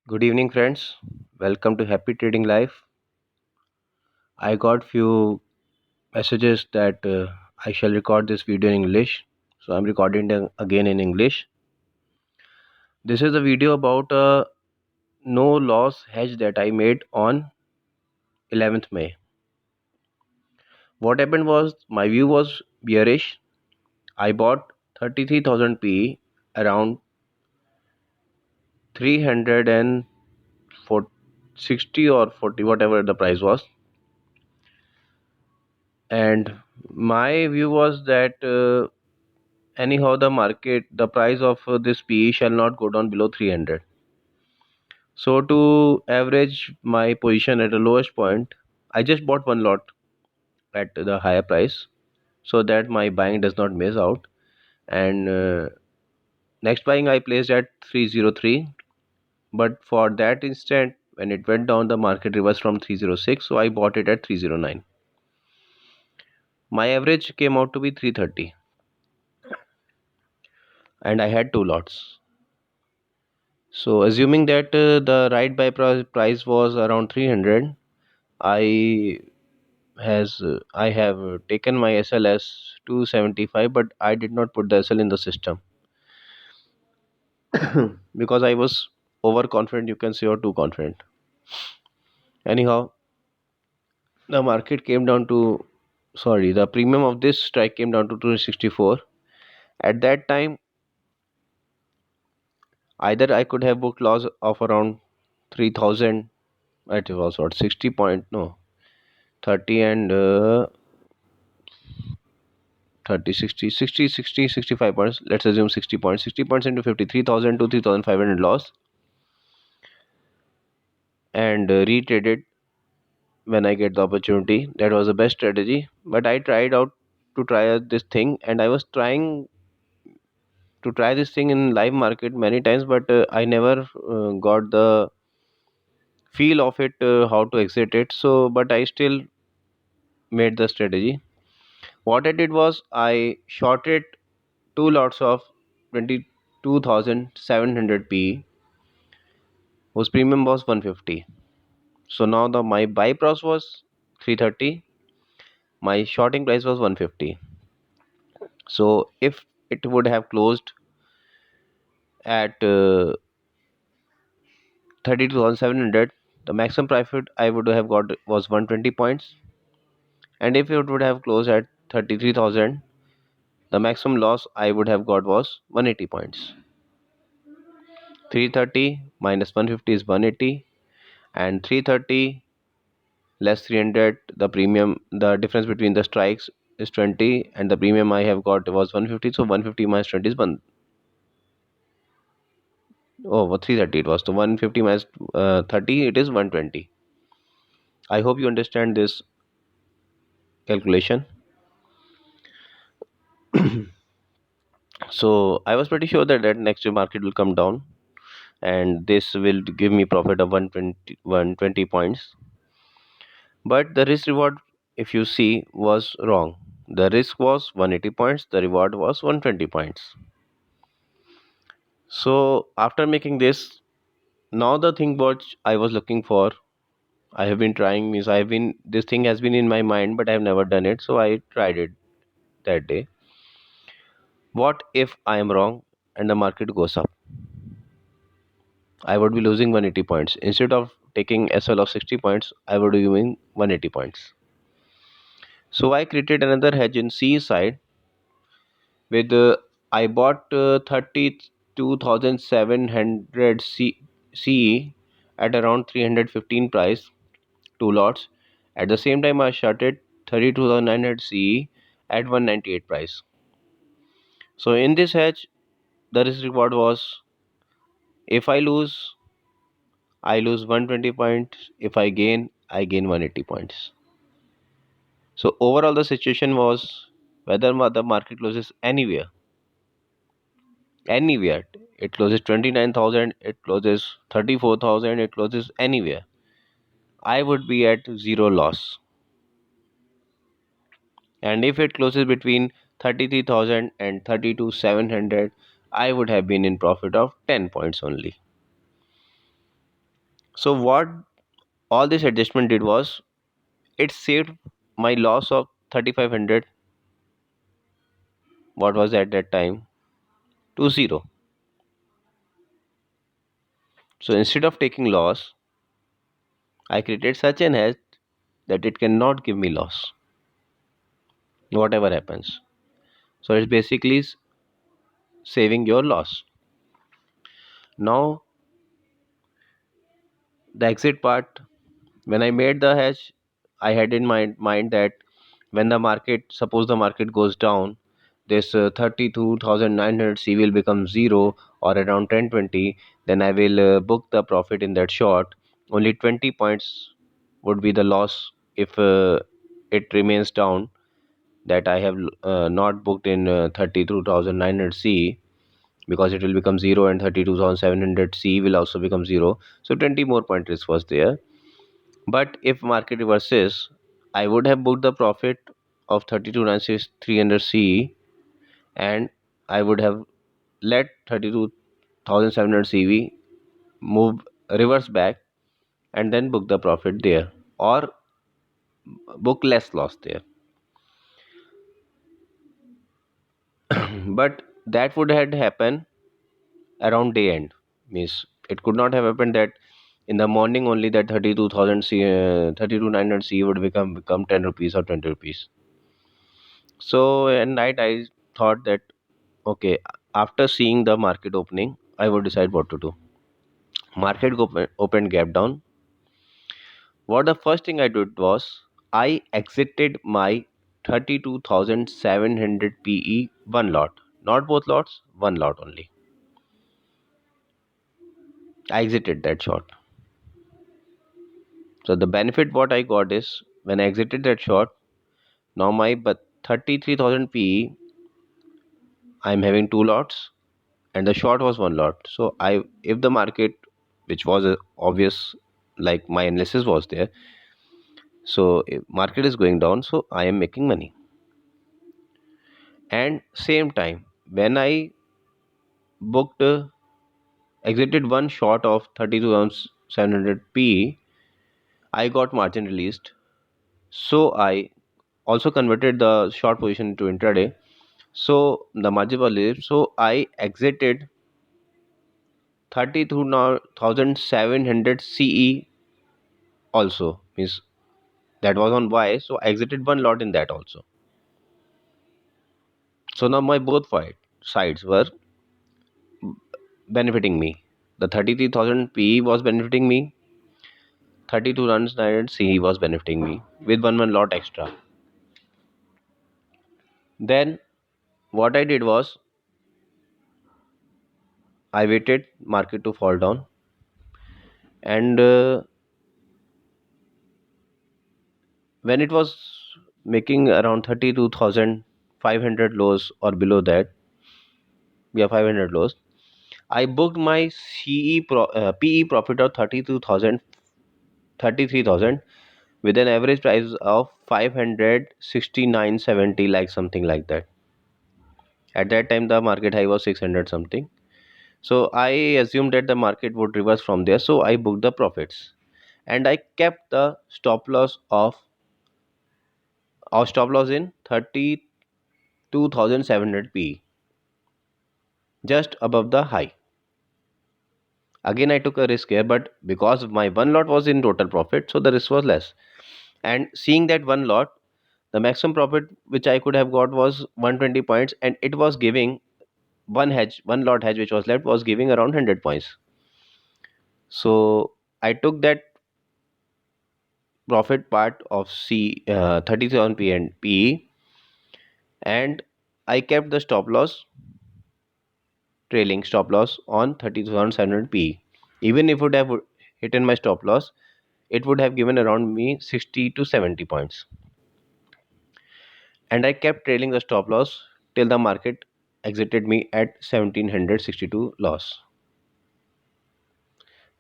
Good evening, friends. Welcome to Happy Trading Life. I got few messages that I shall record this video in English, so I'm recording them again in English. This is a video about a no loss hedge that I made on 11th May. What happened was my view was bearish. I bought 33,000 PE around 360 or 40, whatever the price was, and my view was that. Anyhow, the price of this PE shall not go down below 300. So to average my position at the lowest point, I just bought one lot at the higher price so that my buying does not miss out. And next buying I placed at 303. But for that instant, when it went down, the market reversed from 306. So I bought it at 309. My average came out to be 330. And I had two lots. So assuming that the right buy price was around 300, I I have taken my SL as 275, but I did not put the SL in the system because I was overconfident, you can say, or too confident. Anyhow, the market came down to, sorry, the premium of this strike came down to 264. At that time, either I could have booked loss of around 3000, it was what, 60 point, no, 30 and 30, 60, 60, 60, 65 points. Let's assume 60 points. 60 points into 53,000 to 3,500 loss, and retrade it when I get the opportunity. That was the best strategy. But I tried out to try this thing, and I was trying to try this thing in live market many times, but I never got the feel of it, how to exit it. So, but I still made the strategy. What I did was I shorted two lots of 22,700 P, whose premium was 150. So now the my buy price was 330, my shorting price was 150. So if it would have closed at 32,700, the maximum profit I would have got was 120 points, and if it would have closed at 33,000, the maximum loss I would have got was 180 points. 330 minus 150 is 180, and 330 less 300, the premium, the difference between the strikes is 20, and the premium I have got was 150. So 150 minus 20 is 1. Oh, 330 it was. So 150 minus 30, it is 120. I hope you understand this calculation. So I was pretty sure that next year market will come down, and this will give me profit of 120 points. But the risk reward, if you see, was wrong. The risk was 180 points, the reward was 120 points. So after making this, now the thing what I was looking for, I have been trying, means I have been, this thing has been in my mind, but I have never done it. So I tried it that day. What if I am wrong and the market goes up? I would be losing 180 points. Instead of taking SL of 60 points, I would be winning 180 points. So I created another hedge in C side with I bought 32,700 CE at around 315 price, two lots. At the same time, I shorted 32,900 CE at 198 price. So in this hedge, the risk reward was, if I lose 120 points. If I gain 180 points. So overall, the situation was, whether the market closes anywhere, it closes 29,000, it closes 34,000, it closes anywhere, I would be at zero loss. And if it closes between 33,000 and 32,700, I would have been in profit of 10 points only. So what all this adjustment did was it saved my loss of 3500, what was at that time, to zero. So instead of taking loss, I created such an hedge that it cannot give me loss whatever happens. So it's basically saving your loss. Now the exit part, when I made the hedge, I had in my mind that when the market, suppose the market goes down, this 32,900 C will become zero or around 1020, then I will book the profit in that short. Only 20 points would be the loss if it remains down, that I have not booked in 32,900 C, because it will become 0 and 32,700 C will also become 0. So 20 more point risk was there. But if market reverses, I would have booked the profit of 32,963 C, and I would have let 32,700 CV move reverse back and then book the profit there, or book less loss there. But that would have happened around day end. Means it could not have happened that in the morning only that 32,000 C, 32,900 C would become 10 rupees or 20 rupees. So at night I thought that okay, after seeing the market opening, I would decide what to do. Market opened gap down. What the first thing I did was I exited my 32,700 PE one lot, not both lots, one lot only. I exited that short. So the benefit what I got is when I exited that short, now my but 33,000 PE, I'm having two lots and the short was one lot. So I, if the market, which was obvious, like my analysis was there, so if market is going down, so I am making money. And same time when I booked exited one short of 32,700 P, I got margin released. So I also converted the short position into intraday. So the margin was released. So I exited 32,700 CE also. Means that was on Y. So I exited one lot in that also. So now my both sides were benefiting me. The 33,000 PE was benefiting me. 32 runs 900 CE was benefiting me with one lot extra. Then what I did was I waited market to fall down, and when it was making around 32,500 lows or below that, yeah, 500 lows, I booked my PE profit of 32,000, 33,000, with an average price of 569.70, like something like that. At that time the market high was 600 something. So I assumed that the market would reverse from there. So I booked the profits and I kept the stop loss in 32,700 P, just above the high. Again I took a risk here, but because my one lot was in total profit, so the risk was less. And seeing that one lot, the maximum profit which I could have got was 120 points, and it was giving one lot hedge which was left was giving around 100 points. So I took that profit part of 37 P and P, and I kept the trailing stop loss on 30,700 P. Even if it would have hit in my stop loss, it would have given around me 60 to 70 points. And I kept trailing the stop loss till the market exited me at 1762 loss.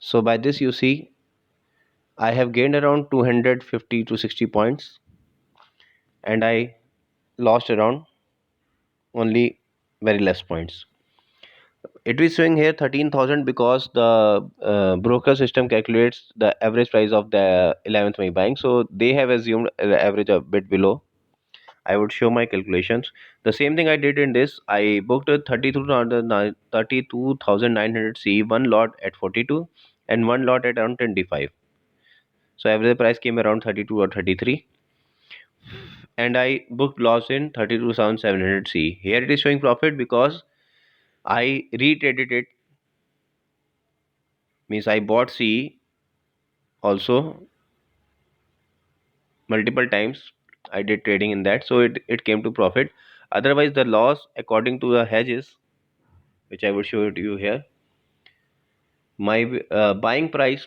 So by this you see I have gained around 250 to 60 points, and I lost around only very less points. It is showing here 13,000 because the broker system calculates the average price of the 11th May buying. So they have assumed the average a bit below. I would show my calculations. The same thing I did in this. I booked a 32,900 C, one lot at 42 and one lot at around 25. So average price came around 32 or 33. And I booked loss in 32,700 C. Here it is showing profit because I retraded it, means I bought C also multiple times. I did trading in that, so it came to profit. Otherwise, the loss according to the hedges, which I will show it to you here. My buying price,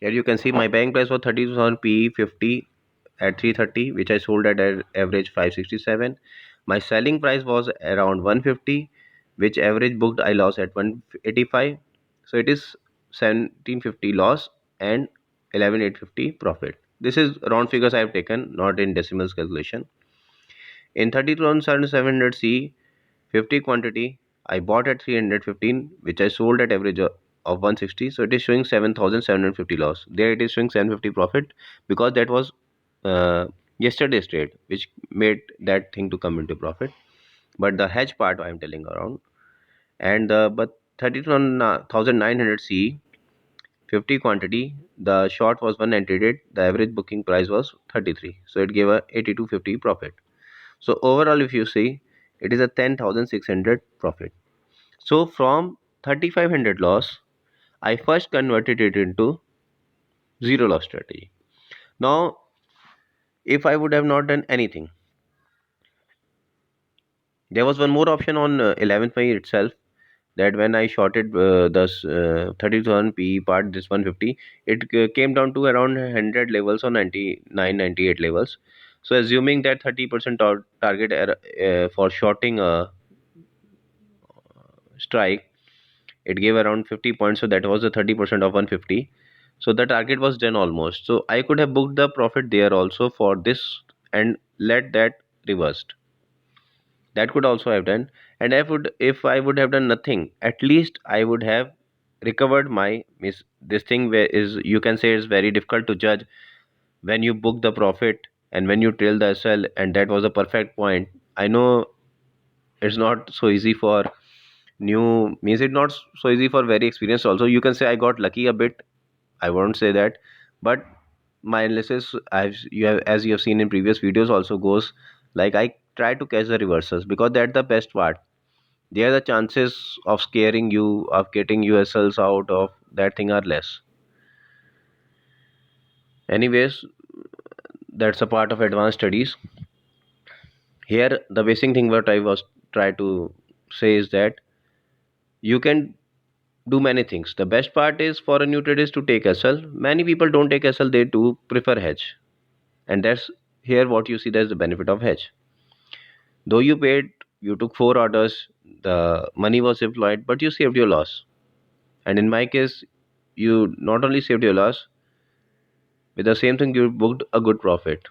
here you can see my buying price was 32,000 PE 50 at 330, which I sold at an average 567. My selling price was around 150, which average booked I lost at 185. So it is 1750 loss and 11850 profit. This is round figures I have taken, not in decimals calculation. In 32,700 C 50 quantity, I bought at 315, which I sold at average of 160. So it is showing 7,750 loss. There it is showing 750 profit because that was uh, yesterday's trade, which made that thing to come into profit. But the hedge part I am telling around, and but 32,900 C 50 quantity, the short was 198. The average booking price was 33. So it gave a 8250 profit. So overall, if you see, it is a 10,600 profit. So from 3,500 loss, I first converted it into zero loss strategy. Now, if I would have not done anything, there was one more option on 11th May itself, that when I shorted this 30,000 PE part, this 150, it came down to around 100 levels or 99, 98 levels. So assuming that 30% target for shorting a strike, it gave around 50 points, so that was the 30% of 150. So the target was done almost, so I could have booked the profit there also for this and let that reversed. That could also have done. And if I would have done nothing, at least I would have recovered my miss. This thing where is, you can say, it's very difficult to judge when you book the profit and when you trail the SL, and that was a perfect point. I know it's not so easy for new, means it not so easy for very experienced also. You can say I got lucky a bit, I won't say that, but my analysis, as you have seen in previous videos, also goes like I try to catch the reversals because that's the best part. There the chances of scaring you, of getting USLs out of that thing are less. Anyways, that's a part of advanced studies. Here the basic thing what I was try to say is that you can do many things. The best part is for a new trader is to take SL. Many people don't take SL, they do prefer hedge. And that's here what you see, that's the benefit of hedge. Though you paid, you took 4 orders, the money was employed, but you saved your loss. And in my case, you not only saved your loss, with the same thing you booked a good profit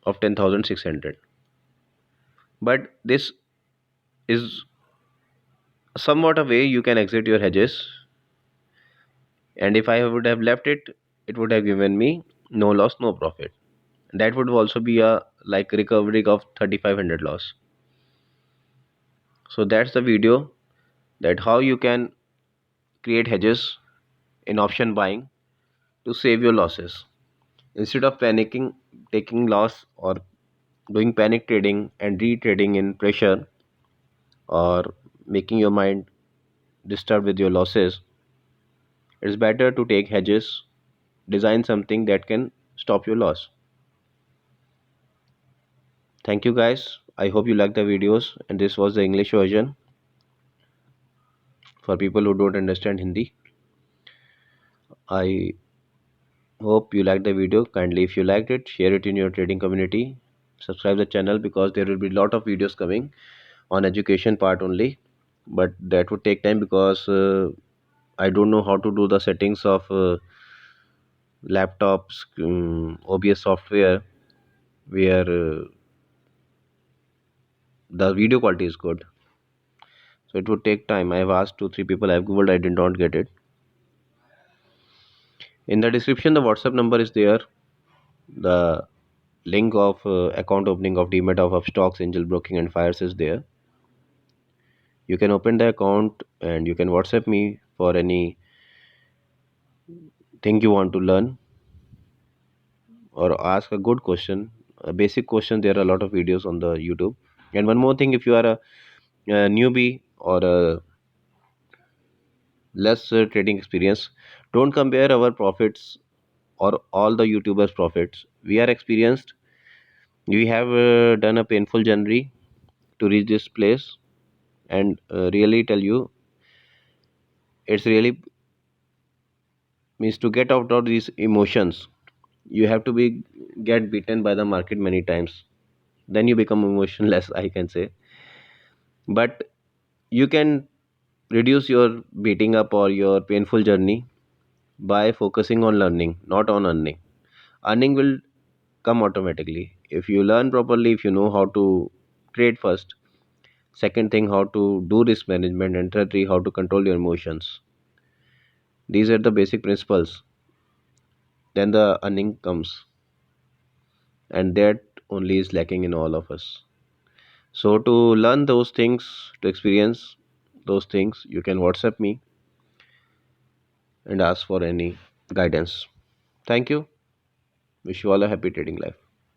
of 10,600. But this is somewhat a way you can exit your hedges. And if I would have left it, it would have given me no loss, no profit. That would also be a like recovery of 3,500 loss. So that's the video, that how you can create hedges in option buying to save your losses. Instead of panicking, taking loss, or doing panic trading and retrading in pressure, or making your mind disturbed with your losses, it's better to take hedges, design something that can stop your loss. Thank you guys. I hope you like the videos, and this was the English version for people who don't understand Hindi. I hope you liked the video. Kindly, if you liked it, share it in your trading community. Subscribe the channel because there will be a lot of videos coming on education part only. But that would take time because I don't know how to do the settings of laptops, OBS software, where the video quality is good. So it would take time. I have asked 2 3 people, I have googled, I did not get it. In the description the WhatsApp number is there, the link of account opening of demat of Upstocks, Angel Broking and Fires is there. You can open the account and you can WhatsApp me for any thing you want to learn or ask a good question, a basic question. There are a lot of videos on the YouTube. And one more thing, if you are a newbie or a less trading experience, don't compare our profits or all the YouTubers profits. We are experienced, we have done a painful journey to reach this place. And really tell you, it's really means to get out of these emotions. You have to be get beaten by the market many times, then you become emotionless, I can say. But you can reduce your beating up or your painful journey by focusing on learning, not on earning. Earning will come automatically if you learn properly, if you know how to trade first, second thing how to do risk management, and thirdly how to control your emotions. These are the basic principles, then the earning comes. And that only is lacking in all of us. So to learn those things, to experience those things, you can WhatsApp me and ask for any guidance. Thank you. Wish you all a happy trading life.